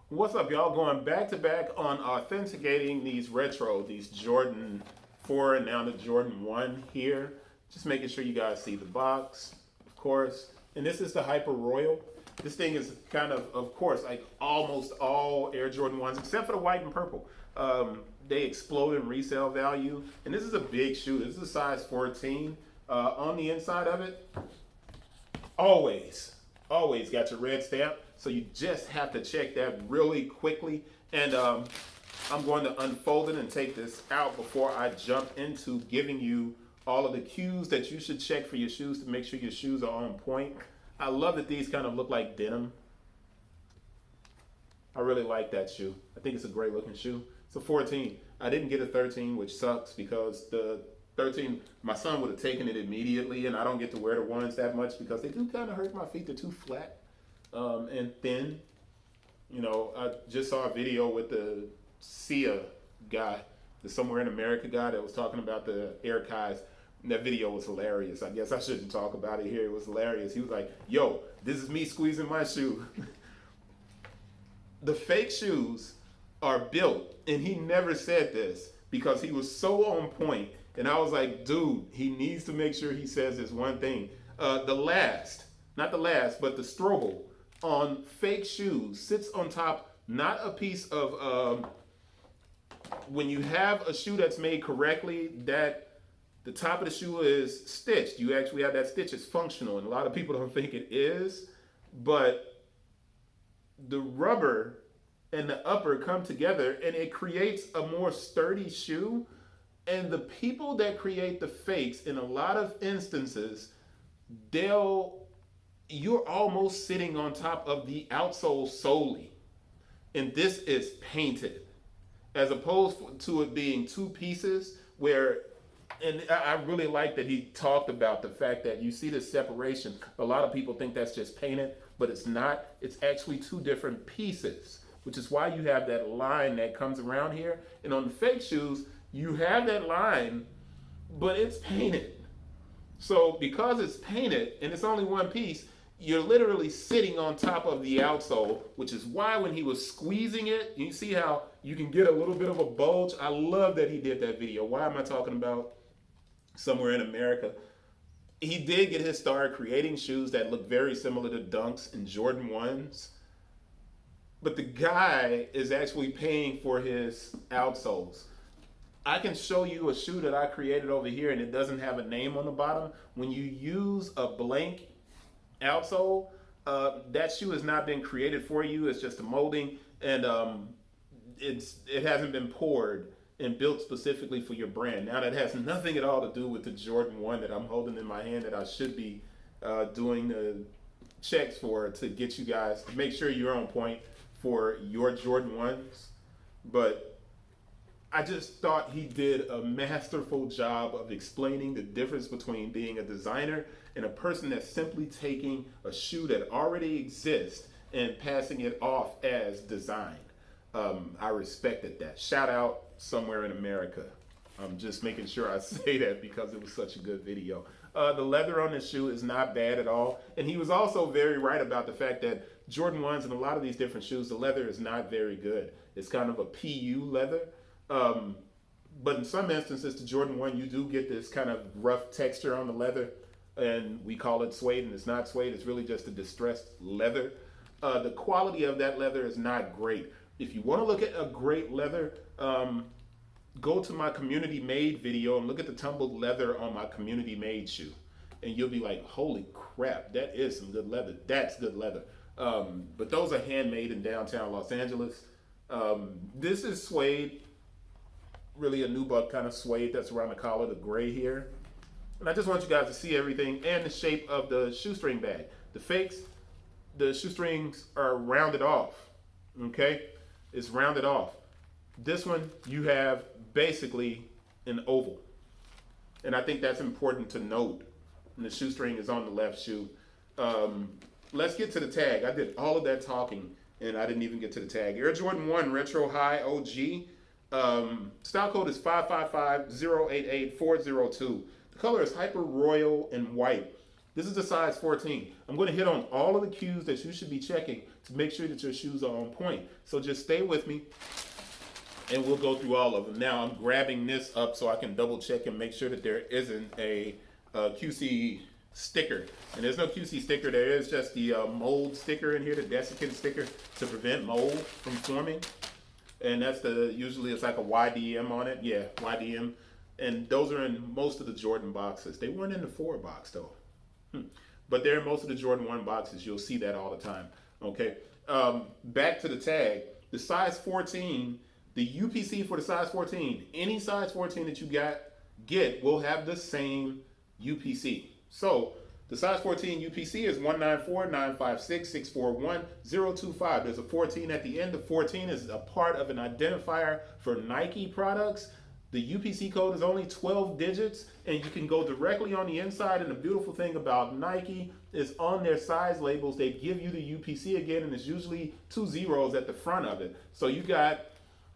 What's up, y'all? Going back to back on authenticating these retro, these Jordan 4 and now the Jordan 1 here. Just making sure you guys see the box, of course. And this is the Hyper Royal. This thing is kind of course, like almost all Air Jordan 1s, except for the white and purple. They explode in resale value. And this is a big shoe. This is a size 14. On the inside of it, always got your red stamp. So you just have to check that really quickly. And I'm going to unfold it and take this out before I jump into giving you all of the cues that you should check for your shoes to make sure your shoes are on point. I love that these kind of look like denim. I really like that shoe. I think it's a great looking shoe. It's a 14. I didn't get a 13, which sucks because the 13, my son would have taken it immediately, and I don't get to wear the ones that much because they do kind of hurt my feet. They're too flat and thin. You know, I just saw a video with the Sia guy, the Somewhere in America guy that was talking about the Air Kais. And that video was hilarious. I guess I shouldn't talk about it here. It was hilarious. He was like, yo, this is me squeezing my shoe. The fake shoes are built, and he never said this because he was so on point. And I was like, dude, he needs to make sure he says this one thing. Not the last, but the strobe on fake shoes sits on top, not a piece of, when you have a shoe that's made correctly, that the top of the shoe is stitched. You actually have that stitch. It's functional, and a lot of people don't think it is, but the rubber and the upper come together, and it creates a more sturdy shoe. And the people that create the fakes, in a lot of instances, you're almost sitting on top of the outsole solely. And this is painted. As opposed to it being two pieces where, and I really like that he talked about the fact that you see this separation. A lot of people think that's just painted, but it's not. It's actually two different pieces, which is why you have that line that comes around here. And on the fake shoes, you have that line, but it's painted. So because it's painted and it's only one piece, you're literally sitting on top of the outsole, which is why when he was squeezing it, you see how you can get a little bit of a bulge. I love that he did that video. Why am I talking about Somewhere in America? He did get his start creating shoes that look very similar to Dunks and Jordan 1s. But the guy is actually paying for his outsoles. I can show you a shoe that I created over here and it doesn't have a name on the bottom. When you use a blank outsole, that shoe has not been created for you. It's just a molding, and it hasn't been poured and built specifically for your brand. Now that has nothing at all to do with the Jordan 1 that I'm holding in my hand that I should be doing the checks for to get you guys to make sure you're on point for your Jordan 1s. But I just thought he did a masterful job of explaining the difference between being a designer and a person that's simply taking a shoe that already exists and passing it off as design. I respected that. Shout out Somewhere in America. I'm just making sure I say that because it was such a good video. The leather on this shoe is not bad at all. And he was also very right about the fact that Jordan 1s and a lot of these different shoes, the leather is not very good. It's kind of a PU leather. But in some instances, the Jordan 1, you do get this kind of rough texture on the leather, and we call it suede, and it's not suede. It's really just a distressed leather. The quality of that leather is not great. If you want to look at a great leather, go to my community made video and look at the tumbled leather on my community made shoe, and you'll be like, holy crap, that is some good leather. That's good leather. But those are handmade in downtown Los Angeles. This is suede. Really a nubuck kind of suede that's around the collar, the gray here. And I just want you guys to see everything and the shape of the shoestring bag. The fakes, the shoestrings are rounded off, okay? It's rounded off. This one, you have basically an oval. And I think that's important to note. And the shoestring is on the left shoe. Let's get to the tag. I did all of that talking and I didn't even get to the tag. Air Jordan 1 Retro High OG. Style code is 555088402. The color is Hyper Royal and white. This is the size 14. I'm going to hit on all of the cues that you should be checking to make sure that your shoes are on point. So just stay with me and we'll go through all of them. Now I'm grabbing this up so I can double check and make sure that there isn't a QC sticker. And there's no QC sticker, there is just the mold sticker in here, the desiccant sticker to prevent mold from forming. And that's usually it's like a YDM on it. Yeah, YDM. And those are in most of the Jordan boxes. They weren't in the 4 box though. But they're in most of the Jordan 1 boxes. You'll see that all the time. Okay. Back to the tag. The size 14, the UPC for the size 14, any size 14 that you get will have the same UPC. So the size 14 UPC is 194956641 There's a 14 at the end. The 14 is a part of an identifier for Nike products. The UPC code is only 12 digits, and you can go directly on the inside. And the beautiful thing about Nike is on their size labels, they give you the UPC again, and it's usually 2 zeros at the front of it. So you got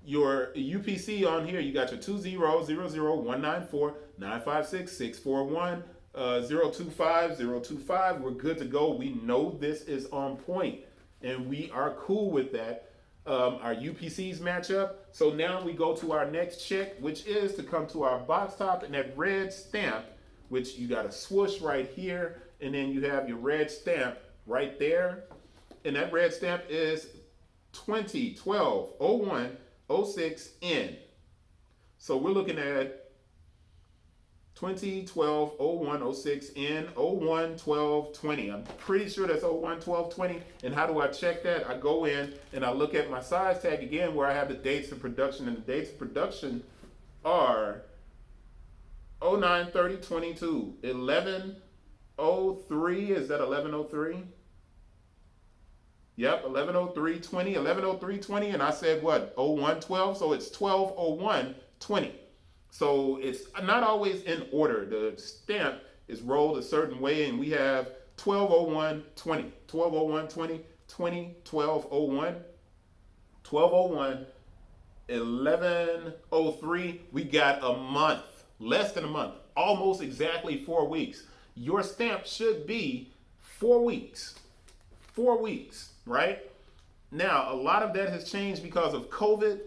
your UPC on here. You got your 20000194956641 025. We're good to go. We know this is on point, and we are cool with that. Our UPCs match up. So now we go to our next check, which is to come to our box top and that red stamp, which you got a swoosh right here, and then you have your red stamp right there. And that red stamp is 2012-01-06N. So we're looking at 2012-01-06N 01-12-20. I'm pretty sure that's 01-12-20. And how do I check that? I go in and I look at my size tag again where I have the dates of production, and the dates of production are 09-30-22, 11-03. Is that 11-03? Yep, 11-03-20, 11-03-20, and I said what? 01-12, so it's 12-01-20. So it's not always in order. The stamp is rolled a certain way, and we have 12-01-20, 12-01-20, 20, 12-01, 12-01, 11-03. We got a month, less than a month, almost exactly 4 weeks. Your stamp should be 4 weeks. 4 weeks, right? Now, a lot of that has changed because of COVID.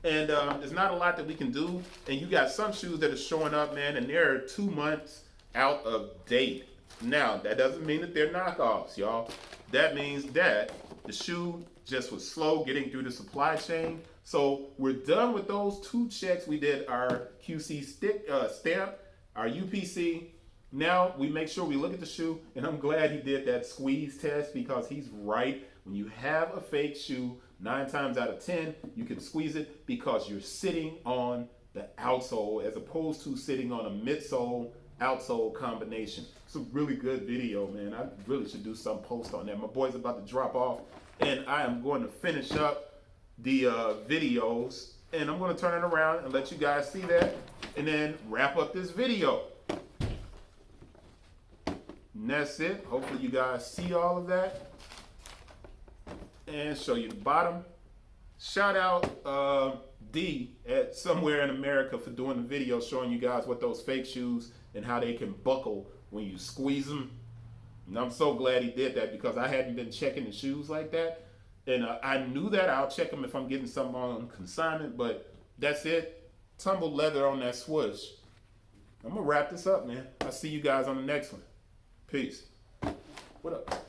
And there's not a lot that we can do. And you got some shoes that are showing up, man, and they're 2 months out of date. Now, that doesn't mean that they're knockoffs, y'all. That means that the shoe just was slow getting through the supply chain. So we're done with those 2 checks. We did our QC stamp, our UPC. Now we make sure we look at the shoe, and I'm glad he did that squeeze test because he's right. When you have a fake shoe, 9 times out of 10, you can squeeze it because you're sitting on the outsole as opposed to sitting on a midsole outsole combination. It's a really good video, man. I really should do some post on that. My boy's about to drop off, and I am going to finish up the videos, and I'm going to turn it around and let you guys see that, and then wrap up this video. And that's it. Hopefully you guys see all of that. And show you the bottom. Shout out D at somewhere in America for doing the video showing you guys what those fake shoes and how they can buckle when you squeeze them. And I'm so glad he did that because I hadn't been checking the shoes like that. And I knew that. I'll check them if I'm getting something on consignment, but that's it. Tumbled leather on that swoosh. I'm gonna wrap this up, man. I'll see you guys on the next one. Peace. What up?